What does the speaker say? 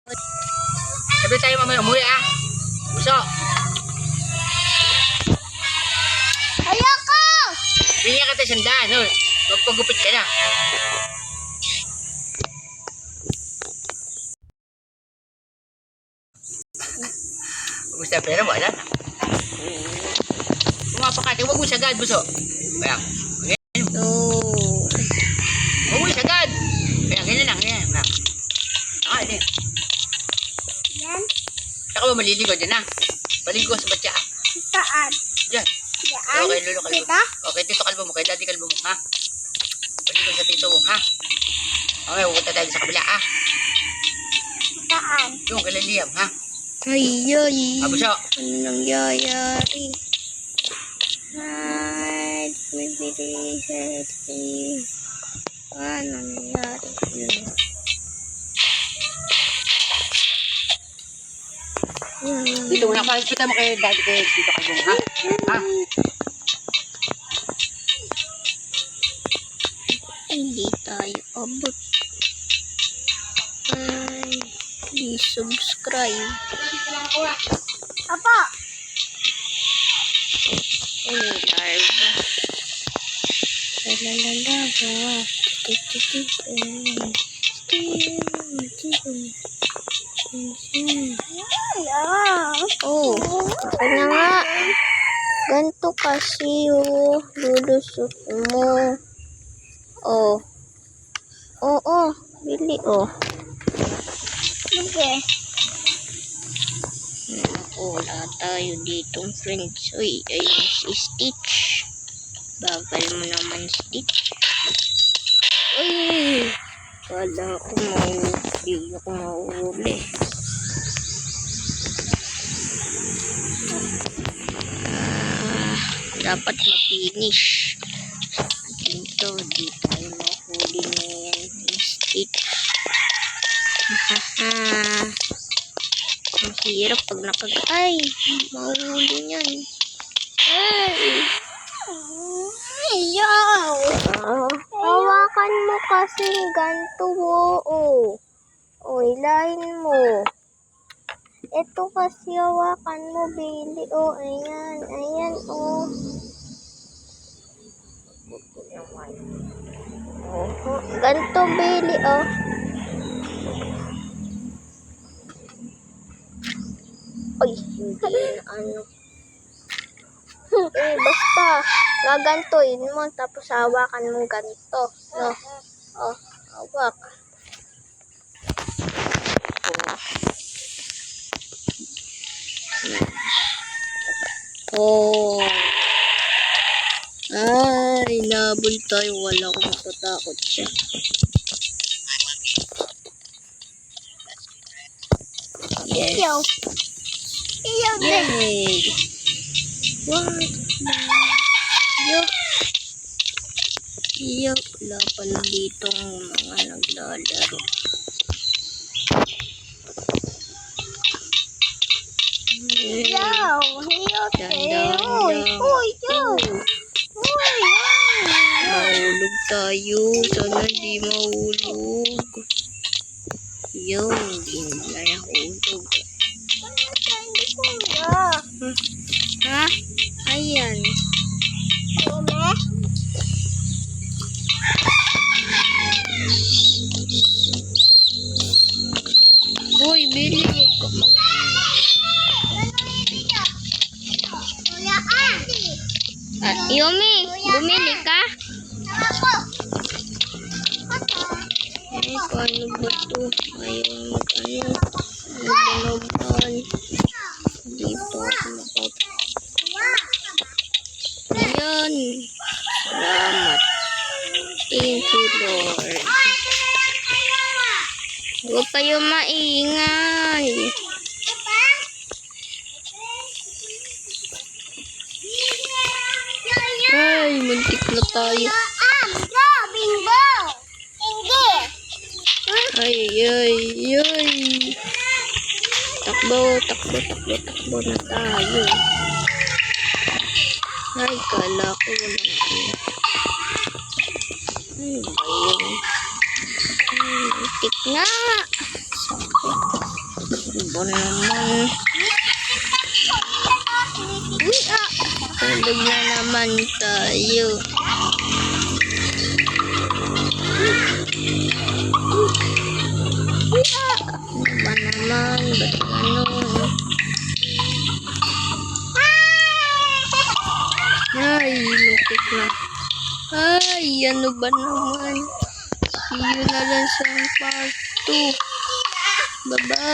Sabi tayo mamaya umuwi ah. Buso. Ayoko! Bigyan ka tayo sandaan. No? Magpagupit ka na. Gusto na pera mo, wala na. Pumapakati, huwag mo sagad, buso. Kaya, No. huwag mo sagad. Kaya, ganyan lang, ganyan. Hindi. Yan? Saka ba maliligo dyan na? Paligo sa batya. Saan? Dyan. Yan? Okay, lolo kalbo. Dito? Okay, tito kalbo mo, kay daddy kalbo mo, ha? Paligo sa tito mo, ha? Okay, pupunta tayo sa kabila, ha? Saan? Yung kay Liam, ha? Ay. Buso. Ano nangyayari? Ay, bibili sa atin. Ano nangyayari yun? Dito muna, pakikita mo kay daddy kay tito kalbo mo, ha? Ha? Hindi tayo abot. Ay, please subscribe. Apa? Ay, larva. Lalalala. Oh, ano nga? Ganto kasi oh, lulusot mo. Oh. Oo, bili oh. Okay. Wala tayo ditong friends. Uy, ayun si Stitch. Bagal mo naman, Stitch. Uy, kala ko hindi ako mahuli. Dapat ma-finish. Dito, di tayo mahuli ngayon ni Stitch. Hahaha. Ang hirap pag ay, mahuli niyan. Ay! Ayaw! Hawakan mo kasi ganito oh. O, ilahin mo. Ito kasi hawakan mo, Bailey. O, ayan. Ayan, o. Ganito, Bailey, o. Ay, hindi na ano. Basta, gagantuin mo, tapos hawakan mo ganito. No? Oh, hawak. Oh. Ay, nabul tayo. Wala ko matatakot siya. Yes. Yay. What? Yo, wala pala ditong mga naglalaro. Mahulog tayo. Sana di mahulog. Yo, hindi na nahulog. Ha? Ayan. Uy, Billy, huwag ka Yumi, bumili ka? Ay, paano ba ito? Ayaw mag-ano. Nagdalaban. Dito ako nakap. Ayan. Salamat. Thank you, Lord. Huwag kayo maingay. Ay, muntik na tayo. Ay. Takbo na tayo. Ay, kala ko walang ano. Ay, ba yun? Ay, muntik na. Sakit. Ako naman. Uy, tulog na naman tayo. Ano ba naman? Ba't ganun? Ay, muntik na. Ay, ano ba naman? See you na lang sa part 2. Bye-bye.